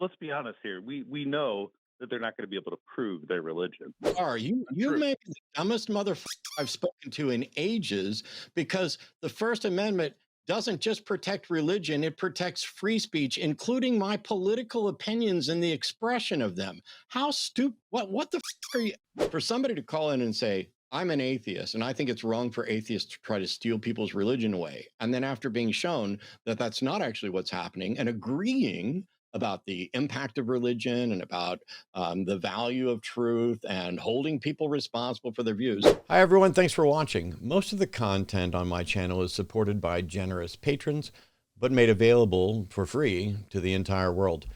let's be honest here. We know that they're not going to be able to prove their religion. You True. may be the dumbest motherfucker I've spoken to in ages because the First Amendment doesn't just protect religion, it protects free speech, including my political opinions and the expression of them. How stupid, what the are you, for somebody to call in and say, I'm an atheist, and I think it's wrong for atheists to try to steal people's religion away. And then after being shown that that's not actually what's happening and agreeing about the impact of religion and about the value of truth and holding people responsible for their views. Hi, everyone. Thanks for watching. Most of the content on my channel is supported by generous patrons, but made available for free to the entire world.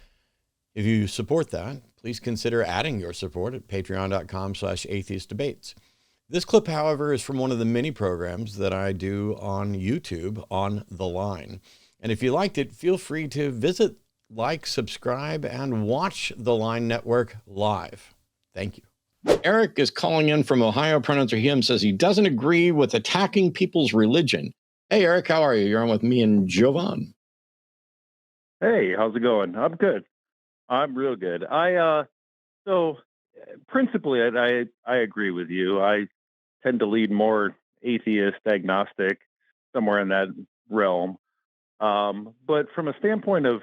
If you support that, please consider adding your support at patreon.com/atheistdebates. This clip, however, is from one of the many programs that I do on YouTube on The Line. And if you liked it, feel free to visit, like, subscribe, and watch The Line Network live. Thank you. Eric is calling in from Ohio. Pronouns are him, says he doesn't agree with attacking people's religion. Hey, Eric, how are you? You're on with me and Jovan. Hey, how's it going? I'm good. I'm real good. So principally, I agree with you. I tend to lead more atheist, agnostic, somewhere in that realm. But from a standpoint of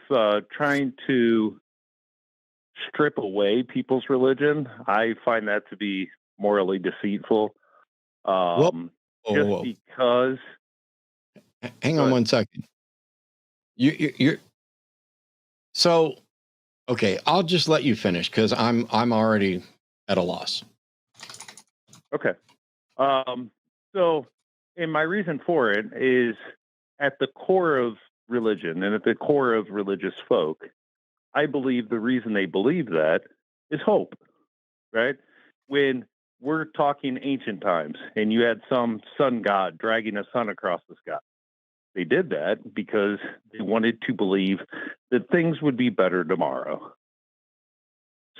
trying to strip away people's religion, I find that to be morally deceitful. Well, Just oh, because. hang Go on ahead. one second. You're so okay. I'll just let you finish because I'm already at a loss. Okay. So, and my reason for it is at the core of religion and at the core of religious folk, I believe the reason they believe that is hope, right? When we're talking ancient times and you had some sun god dragging a sun across the sky, they did that because they wanted to believe that things would be better tomorrow.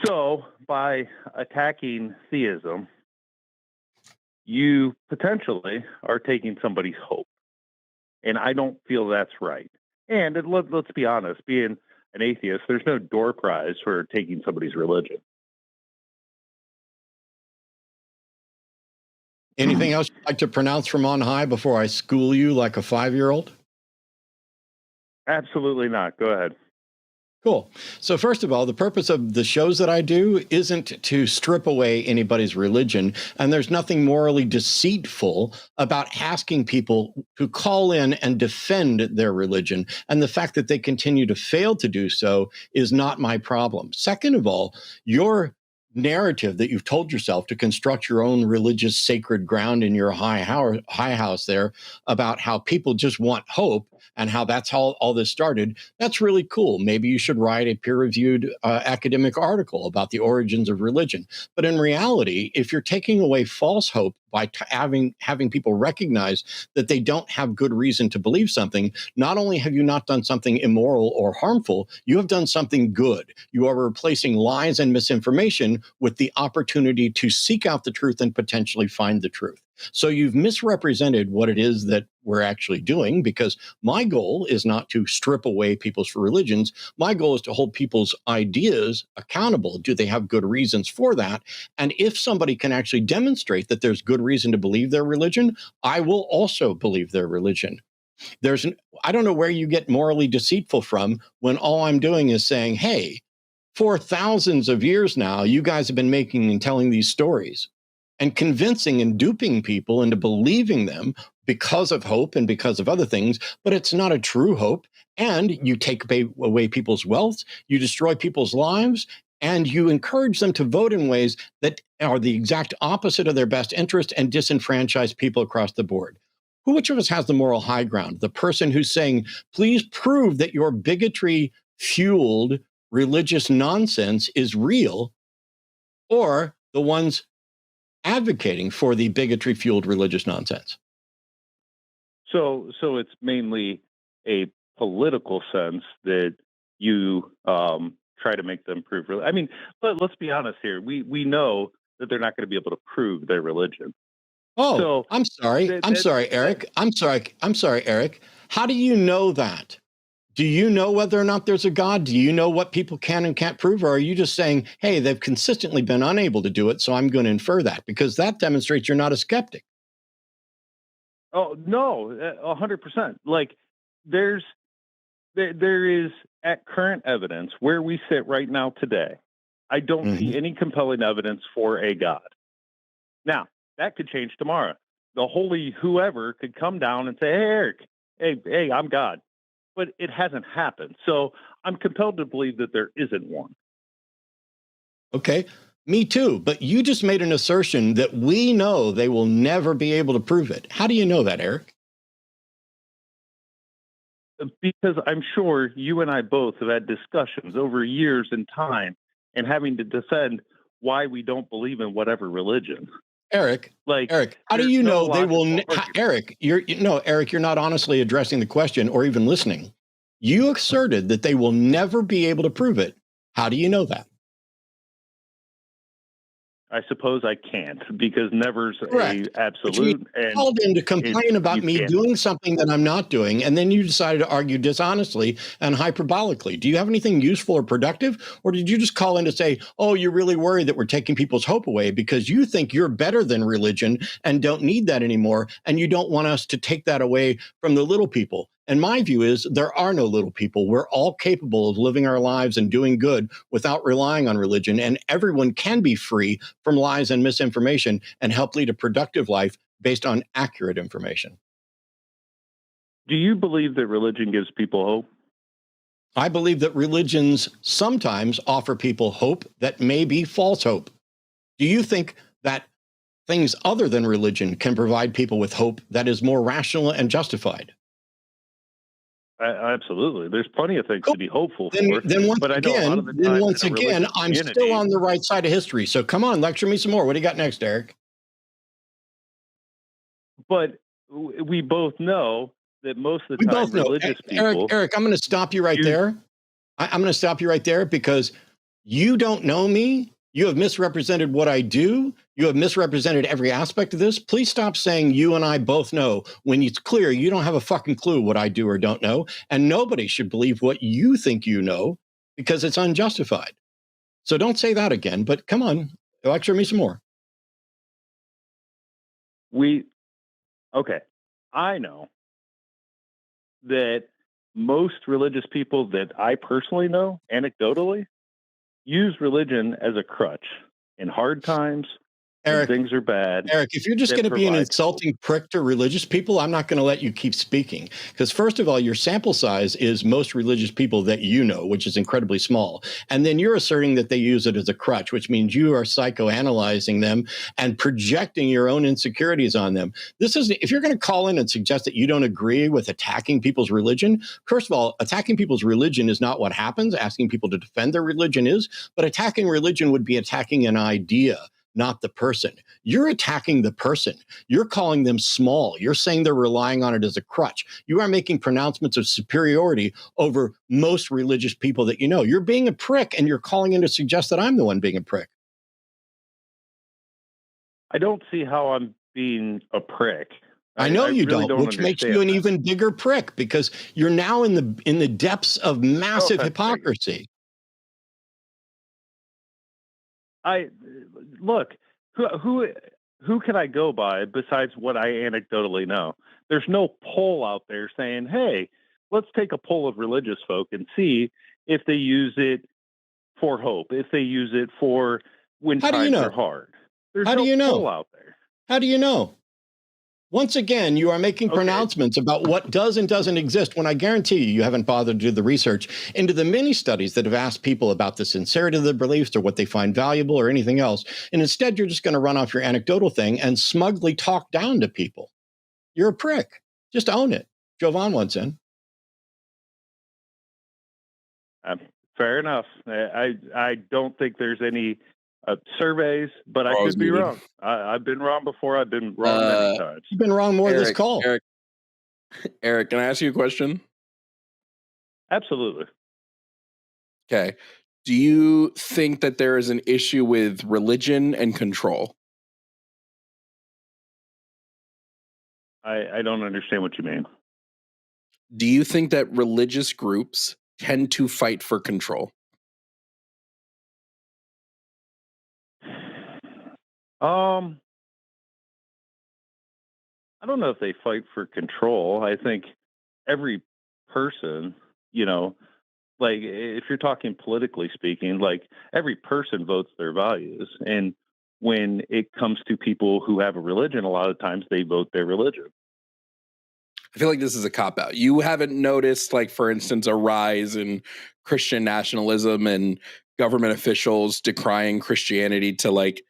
So, by attacking theism, you potentially are taking somebody's hope. And I don't feel that's right. And let's be honest, being an atheist, there's no door prize for taking somebody's religion. Anything else you'd like to pronounce from on high before I school you like a 5-year-old? Absolutely not. Go ahead. Cool. So first of all, the purpose of the shows that I do isn't to strip away anybody's religion. And there's nothing morally deceitful about asking people to call in and defend their religion. And the fact that they continue to fail to do so is not my problem. Second of all, your narrative that you've told yourself to construct your own religious sacred ground in your high house there about how people just want hope and how that's how all this started, that's really cool. Maybe you should write a peer-reviewed academic article about the origins of religion. But in reality, if you're taking away false hope by having people recognize that they don't have good reason to believe something, not only have you not done something immoral or harmful, you have done something good. You are replacing lies and misinformation with the opportunity to seek out the truth and potentially find the truth. So you've misrepresented what it is that we're actually doing, because my goal is not to strip away people's religions. My goal is to hold people's ideas accountable. Do they have good reasons for that? And if somebody can actually demonstrate that there's good reason to believe their religion, I will also believe their religion. I don't know where you get morally deceitful from when all I'm doing is saying, hey, for thousands of years now, you guys have been making and telling these stories and convincing and duping people into believing them because of hope and because of other things, but it's not a true hope. And you take away people's wealth, you destroy people's lives, and you encourage them to vote in ways that are the exact opposite of their best interest and disenfranchise people across the board. Which of us has the moral high ground? The person who's saying, please prove that your bigotry fueled religious nonsense is real, or the ones advocating for the bigotry fueled religious nonsense? So it's mainly a political sense that you try to make them prove. I mean, but let's be honest here. We know that they're not going to be able to prove their religion. Oh, So I'm sorry. that I'm that sorry, that Eric. I'm sorry, Eric. How do you know that? Do you know whether or not there's a God? Do you know what people can and can't prove? Or are you just saying, hey, they've consistently been unable to do it, so I'm going to infer that? Because that demonstrates you're not a skeptic. Oh no, 100%. Like there's there is at current evidence where we sit right now today. I don't see any compelling evidence for a God. Now that could change tomorrow. The holy whoever could come down and say, "Hey, Eric, hey, I'm God," but it hasn't happened. So I'm compelled to believe that there isn't one. Okay, me too. But you just made an assertion that we know they will never be able to prove it. How do you know that, Eric? Because I'm sure you and I both have had discussions over years and time and having to defend why we don't believe in whatever religion. Eric, Like, how do you no know they will? logical argument. Eric, Eric, you're not honestly addressing the question or even listening. You asserted that they will never be able to prove it. How do you know that? I suppose I can't because never's Correct. a absolute. You And called in to complain about you me can't. doing something that I'm not doing, and then you decided to argue dishonestly and hyperbolically. Do you have anything useful or productive, or did you just call in to say, "Oh, you're really worried that we're taking people's hope away because you think you're better than religion and don't need that anymore, and you don't want us to take that away from the little people"? And my view is there are no little people. We're all capable of living our lives and doing good without relying on religion, and everyone can be free from lies and misinformation and help lead a productive life based on accurate information. Do you believe that religion gives people hope? I believe that religions sometimes offer people hope that may be false hope. Do you think that things other than religion can provide people with hope that is more rational and justified? Absolutely. There's plenty of things Cool. to be hopeful Then, for, then once but I know a lot of again, the then time once in a again, religious I'm still community, on the right side of history. So come on, lecture me some more. What do you got next, Eric? but we both know that most of the We time both know, religious Eric. people Eric, I'm going to stop you right use. there. I'm going to stop you right there because you don't know me. You have misrepresented what I do. You have misrepresented every aspect of this. Please stop saying you and I both know when it's clear you don't have a fucking clue what I do or don't know. And nobody should believe what you think you know because it's unjustified. So don't say that again, but come on, lecture me some more. We Okay, I know that most religious people that I personally know, anecdotally, use religion as a crutch in hard times when Eric, things are bad. Eric, if you're just That going to be an provides hope. insulting prick to religious people, I'm not going to let you keep speaking. Because, first of all, your sample size is most religious people that you know, which is incredibly small. And then you're asserting that they use it as a crutch, which means you are psychoanalyzing them and projecting your own insecurities on them. This is, if you're going to call in and suggest that you don't agree with attacking people's religion, first of all, attacking people's religion is not what happens. Asking people to defend their religion is. But attacking religion would be attacking an idea, not the person. You're attacking the person. You're calling them small. You're saying they're relying on it as a crutch. You are making pronouncements of superiority over most religious people that you know. You're being a prick and you're calling in to suggest that I'm the one being a prick. I don't see how I'm being a prick. I know you really don't, which makes you an even bigger prick because you're now in the depths of massive hypocrisy. I look who can I go by besides what I anecdotally know? There's no poll out there saying, "Hey, let's take a poll of religious folk and see if they use it for hope, if they use it for when How do you times are know? hard." There's How do no you poll know? out there. How do you know? Once again, you are making Okay. pronouncements about what does and doesn't exist when I guarantee you haven't bothered to do the research into the many studies that have asked people about the sincerity of their beliefs or what they find valuable or anything else. And instead, you're just going to run off your anecdotal thing and smugly talk down to people. You're a prick. Just own it. Jovan once in. Fair enough. I don't think there's any surveys, but I could be muted. wrong. I've been wrong before. I've been wrong many times. You've been wrong more this call. Eric, can I ask you a question? Absolutely. Okay. Do you think that there is an issue with religion and control? I don't understand what you mean. Do you think that religious groups tend to fight for control? Um, I don't know if they fight for control. I think every person, you know, like if you're talking politically speaking, like every person votes their values. And when it comes to people who have a religion, a lot of times they vote their religion. I feel like this is a cop out. You haven't noticed, like, for instance, a rise in Christian nationalism and government officials decrying Christianity to like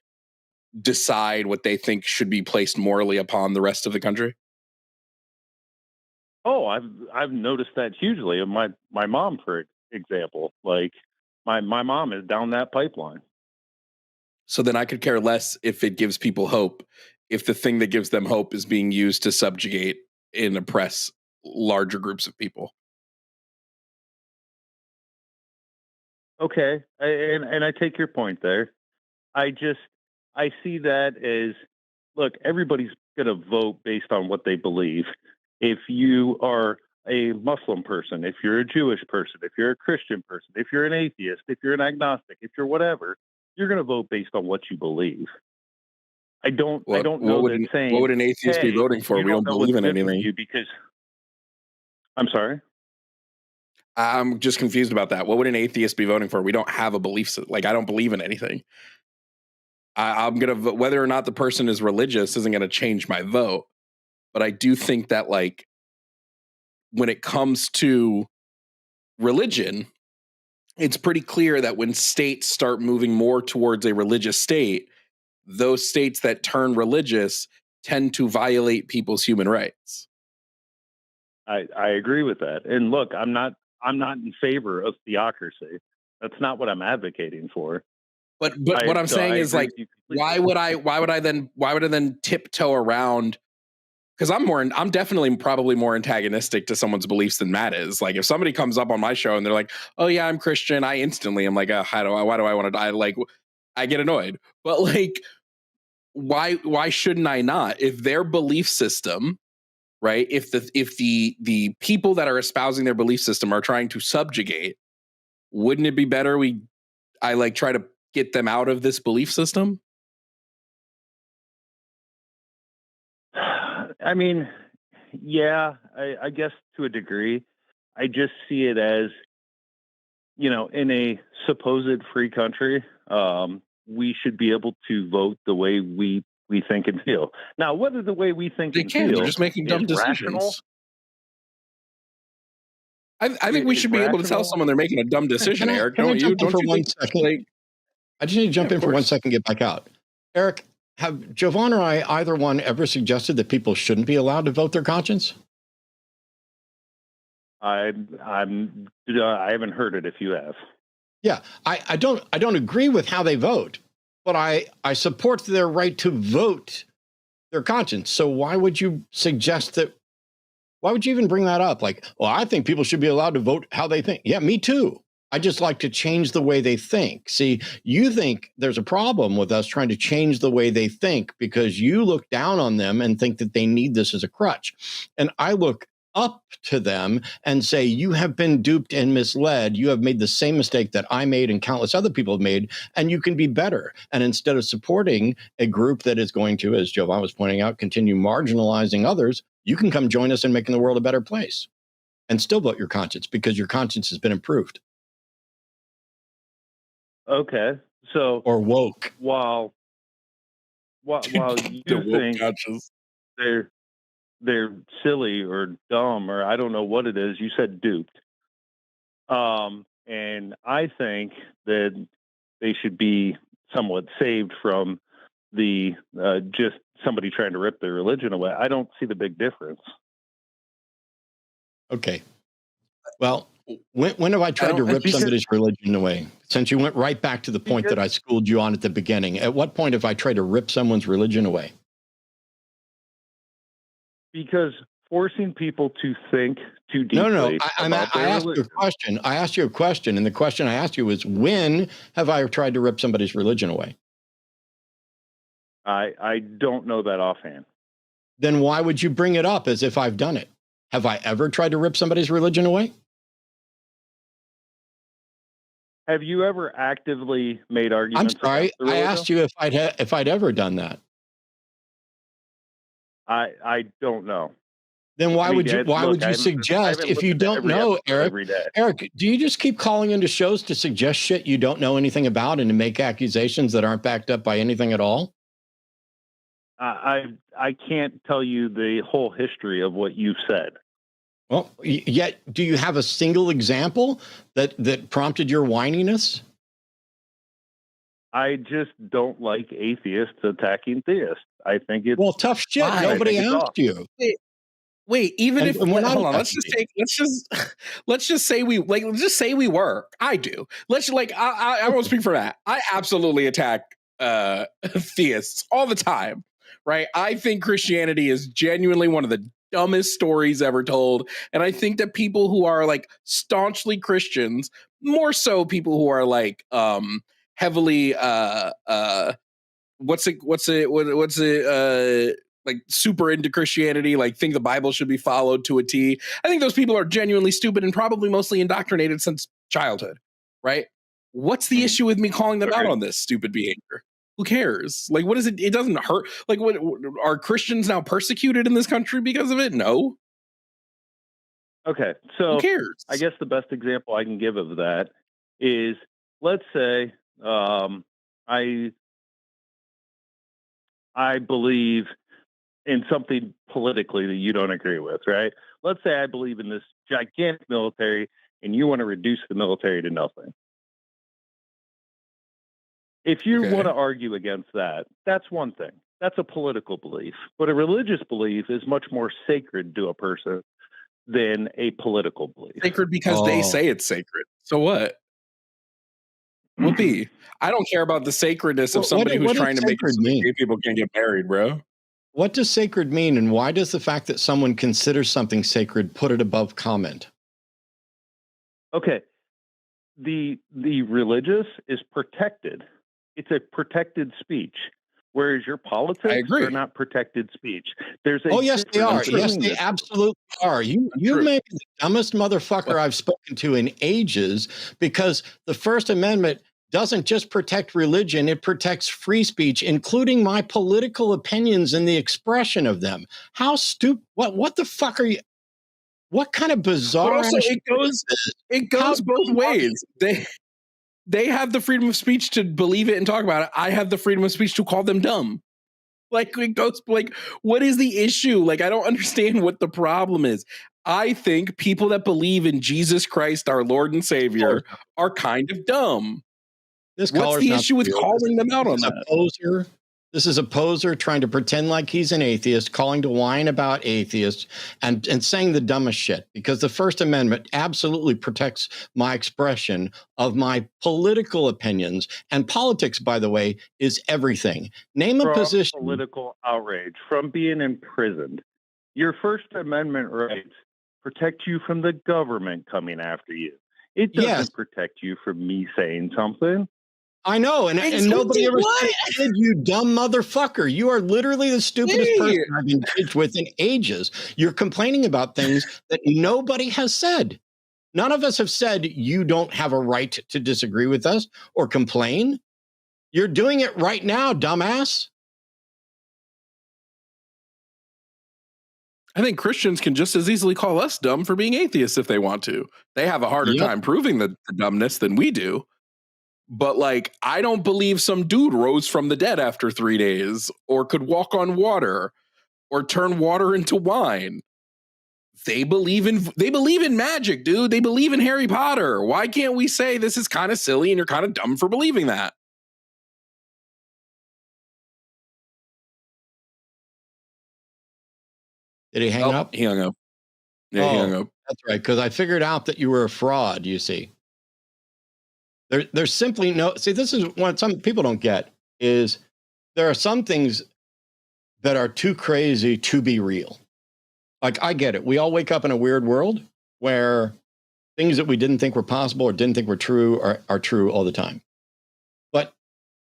decide what they think should be placed morally upon the rest of the country? Oh, I've noticed that hugely. My mom, for example, like my mom is down that pipeline. So then I could care less if it gives people hope, if the thing that gives them hope is being used to subjugate and oppress larger groups of people. Okay, and I take your point there. I just I see that as, look, everybody's going to vote based on what they believe. If you are a Muslim person, if you're a Jewish person, if you're a Christian person, if you're an atheist, if you're an agnostic, if you're whatever, you're going to vote based on what you believe. I don't know that What saying, would an atheist be "Hey, voting for? you We don't don't know what's believe in good for anything. you," because I'm sorry. I'm just confused about that. What would an atheist be voting for? We don't have a belief system. Like, I don't believe in anything. I'm gonna vote, whether or not the person is religious isn't gonna change my vote. But I do think that, like, when it comes to religion, it's pretty clear that when states start moving more towards a religious state, those states that turn religious tend to violate people's human rights. I agree with that. And look, I'm not in favor of theocracy. That's not what I'm advocating for. But what I'm saying I is, agree like, with you completely. why would I then tiptoe around? Because I'm definitely probably more antagonistic to someone's beliefs than Matt is. Like, if somebody comes up on my show and they're like, "Oh yeah, I'm Christian," I instantly am like, why do I want to die? Like, I get annoyed. But like, why shouldn't I not? If their belief system, right? If the people that are espousing their belief system are trying to subjugate, wouldn't it be better I like try to get them out of this belief system? I mean, yeah, I guess to a degree. I just see it as, in a supposed free country, we should be able to vote the way we think and feel. Now, whether the way we think They and can. They're feel just making is dumb rational, decisions. I think we is should be able to tell rational. someone they're making a dumb decision, Eric. Can I Don't you? jump in Don't for you one think, second? like, I just need to yeah, jump of in for one course. second, get back out. Eric, have Jovan or I, either one, ever suggested that people shouldn't be allowed to vote their conscience? I haven't heard it. If you have. Yeah, I don't agree with how they vote, but I support their right to vote their conscience. So why would you suggest that? Why would you even bring that up? Like, well, I think people should be allowed to vote how they think. Yeah, me too. I just like to change the way they think. See, you think there's a problem with us trying to change the way they think because you look down on them and think that they need this as a crutch. And I look up to them and say, you have been duped and misled. You have made the same mistake that I made and countless other people have made, and you can be better. And instead of supporting a group that is going to, as Jovan was pointing out, continue marginalizing others, you can come join us in making the world a better place and still vote your conscience because your conscience has been improved. Okay, so Or woke. while while The you woke think conscious. they're they're silly or dumb or I don't know what it is, you said duped. And I think that they should be somewhat saved from the just somebody trying to rip their religion away. I don't see the big difference. Okay. Well, when have I I tried to don't. rip Because somebody's religion away? Since you went right back to the point because that I schooled you on at the beginning, at what point have I tried to rip someone's religion away? because forcing people to think too No. deeply I about their asked you a religion. question. I asked you a question, and the question I asked you was, when have I tried to rip somebody's religion away? I don't know that offhand. Then why would you bring it up as if I've done it? Have I ever tried to rip somebody's religion away? Have you ever actively made I'm arguments sorry. against the I religion? asked you if I'd ever done that. I don't know. Then why I mean, would you? Why would I you haven't suggest if you listened to don't every know, episode Eric? every day. Eric, do you just keep calling into shows to suggest shit you don't know anything about and to make accusations that aren't backed up by anything at all? I can't tell you the whole history of what you've said. Well, yet do you have a single example that prompted your whininess? I just don't like atheists attacking theists. I think it's Well, tough shit. Why? Nobody I think it's asked off. you. Wait, even And, if and we're not hold on, let's attacking just let's just say let's just say we were. I do. Let's like I won't speak for that. I absolutely attack theists all the time. Right? I think Christianity is genuinely one of the dumbest stories ever told. And I think that people who are like staunchly Christians, more so people who are like heavily like super into Christianity, like think the Bible should be followed to a T. I think those people are genuinely stupid and probably mostly indoctrinated since childhood, right? What's the issue with me calling them out on this stupid behavior? Who cares? Like, what is it? It doesn't hurt. Like, what are Christians now persecuted in this country because of it? No. Okay, so Who cares? I guess the best example I can give of that is, let's say I believe in something politically that you don't agree with, right? Let's say I believe in this gigantic military and you want to reduce the military to nothing. If you want to argue against that, that's one thing. That's a political belief. But a religious belief is much more sacred to a person than a political belief. Sacred because they say it's sacred. So what? Whoopee. I don't care about the sacredness of somebody who's trying to make it so that gay people can't get married, bro. What does sacred mean, and why does the fact that someone considers something sacred put it above comment? Okay. The religious is protected. It's a protected speech, whereas your politics are not protected speech. There's a yes, they are. Yes, they absolutely are. You may be the dumbest motherfucker I've spoken to in ages, because the First Amendment doesn't just protect religion, it protects free speech, including my political opinions and the expression of them. How stupid, what the fuck are you? What kind of bizarre? But also, it goes both ways. They have the freedom of speech to believe it and talk about it. I have the freedom of speech to call them dumb. Like, it goes like, what is the issue? Like, I don't understand what the problem is. I think people that believe in Jesus Christ, our Lord and Savior, are kind of dumb. What's the issue with calling them out on that? This is a poser trying to pretend like he's an atheist, calling to whine about atheists and saying the dumbest shit, because the First Amendment absolutely protects my expression of my political opinions. And politics, by the way, is everything. Name a position. Political outrage, from being imprisoned. Your First Amendment rights protect you from the government coming after you. It doesn't protect you from me saying something. I know, and nobody ever said, you dumb motherfucker. You are literally the stupidest person I've engaged with in ages. You're complaining about things that nobody has said. None of us have said you don't have a right to disagree with us or complain. You're doing it right now, dumbass. I think Christians can just as easily call us dumb for being atheists if they want to. They have a harder time proving the dumbness than we do. But like, I don't believe some dude rose from the dead after 3 days, or could walk on water, or turn water into wine. They believe in magic, dude. They believe in Harry Potter. Why can't we say this is kind of silly and you're kind of dumb for believing that? Did he hang up? He hung up. Yeah, he hung up. That's right, because I figured out that you were a fraud, you see. There's simply no, see, this is what some people don't get, is there are some things that are too crazy to be real. Like, I get it. We all wake up in a weird world where things that we didn't think were possible or didn't think were true are true all the time. But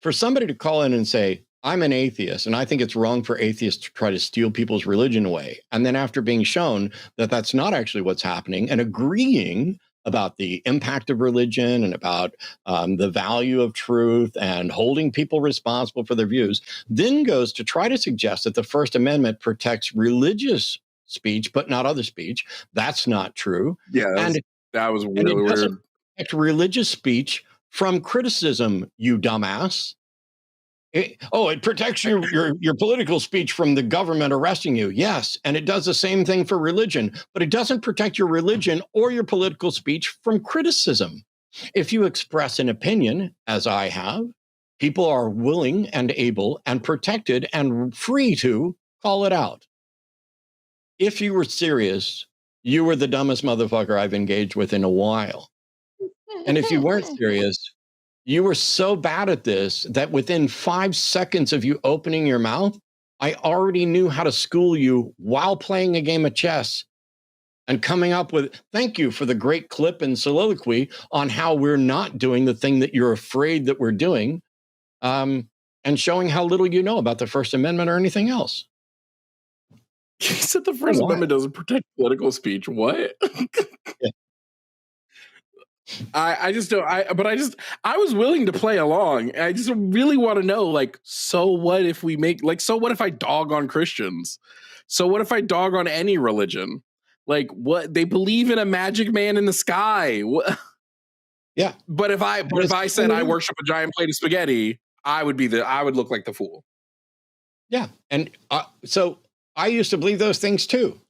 for somebody to call in and say, I'm an atheist, and I think it's wrong for atheists to try to steal people's religion away. And then after being shown that that's not actually what's happening and agreeing about the impact of religion and about the value of truth and holding people responsible for their views, then goes to try to suggest that the First Amendment protects religious speech, but not other speech. That's not true. Yeah, that was really it doesn't weird. protect religious speech from criticism, you dumbass. It protects your political speech from the government arresting you. Yes, and it does the same thing for religion, but it doesn't protect your religion or your political speech from criticism. If you express an opinion, as I have, people are willing and able and protected and free to call it out. If you were serious, you were the dumbest motherfucker I've engaged with in a while. And if you weren't serious, you were so bad at this that within 5 seconds of you opening your mouth, I already knew how to school you while playing a game of chess and coming up with, thank you for the great clip and soliloquy on how we're not doing the thing that you're afraid that we're doing, and showing how little you know about the First Amendment or anything else. He said the First Amendment doesn't protect political speech. What? Yeah. I just don't. I was willing to play along. I just really want to know, like, so what if we make, like, so what if I dog on Christians? So what if I dog on any religion? Like, what, they believe in a magic man in the sky. What? Yeah. But if I said I worship a giant plate of spaghetti, I would look like the fool. Yeah. And so I used to believe those things too.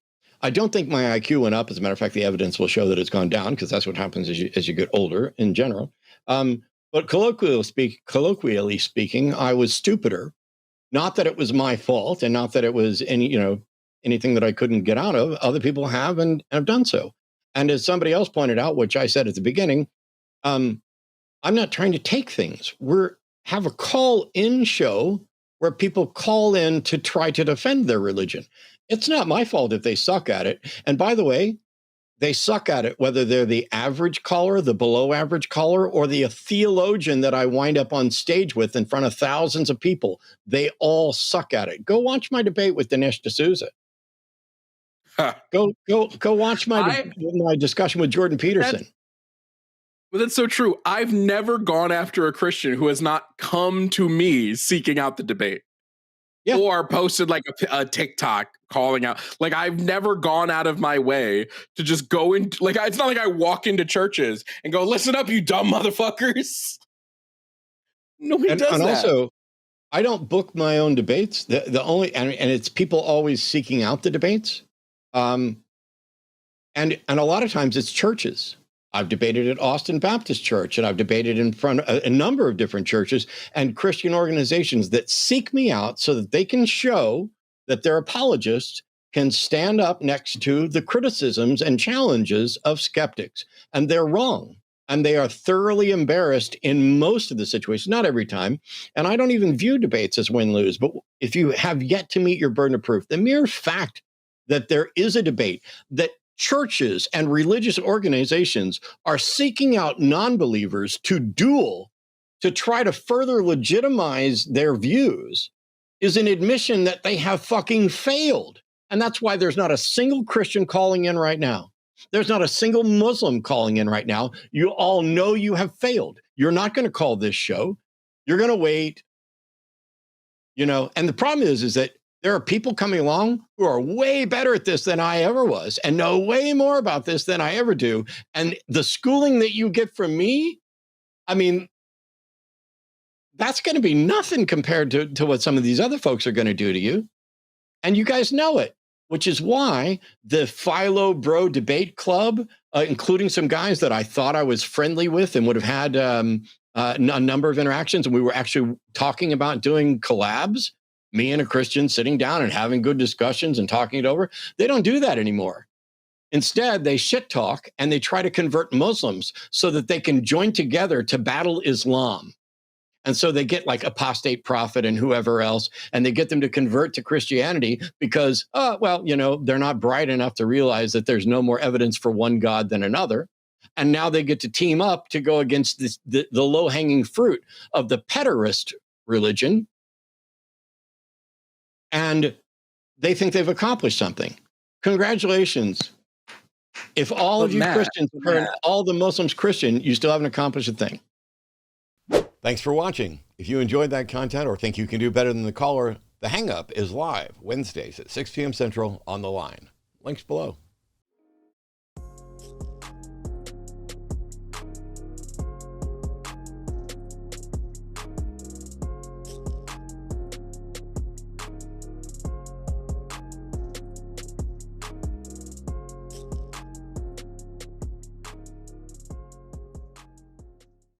I don't think my IQ went up. As a matter of fact, the evidence will show that it's gone down, because that's what happens as you get older in general. But colloquially speaking, I was stupider. Not that it was my fault, and not that it was anything that I couldn't get out of. Other people have and have done so. And as somebody else pointed out, which I said at the beginning, I'm not trying to take things. Have a call-in show where people call in to try to defend their religion. It's not my fault if they suck at it. And by the way, they suck at it whether they're the average caller, the below average caller, or the theologian that I wind up on stage with in front of thousands of people. They all suck at it. Go watch my debate with Dinesh D'Souza. Huh. Go watch my discussion with Jordan Peterson. That's so true. I've never gone after a Christian who has not come to me seeking out the debate. Yeah. Or posted like a TikTok calling out. Like, I've never gone out of my way to just go in. Like, it's not like I walk into churches and go, listen up, you dumb motherfuckers. Nobody does that. And also, I don't book my own debates. The only, and it's people always seeking out the debates. And a lot of times it's churches. I've debated at Austin Baptist Church, and I've debated in front of a number of different churches and Christian organizations that seek me out so that they can show that their apologists can stand up next to the criticisms and challenges of skeptics. And they're wrong. And they are thoroughly embarrassed in most of the situations, not every time. And I don't even view debates as win-lose. But if you have yet to meet your burden of proof, the mere fact that there is a debate, that churches and religious organizations are seeking out non-believers to duel to try to further legitimize their views, is an admission that they have fucking failed. And that's why there's not a single Christian calling in right now. There's not a single Muslim calling in right now. You all know you have failed. You're not going to call this show. You're going to wait. And the problem is that there are people coming along who are way better at this than I ever was and know way more about this than I ever do. And the schooling that you get from me, I mean, that's going to be nothing compared to what some of these other folks are going to do to you. And you guys know it, which is why the Philo Bro Debate Club, including some guys that I thought I was friendly with and would have had a number of interactions, and we were actually talking about doing collabs, me and a Christian sitting down and having good discussions and talking it over. They don't do that anymore. Instead, they shit talk and they try to convert Muslims so that they can join together to battle Islam. And so they get like Apostate Prophet and whoever else, and they get them to convert to Christianity because, they're not bright enough to realize that there's no more evidence for one God than another. And now they get to team up to go against the low-hanging fruit of the pederast religion, and they think they've accomplished something. Congratulations. If all of you Christians turn all the Muslims Christian, you still haven't accomplished a thing. Thanks for watching. If you enjoyed that content or think you can do better than the caller, The Hang Up is live Wednesdays at 6 p.m. Central on The Line. Links below.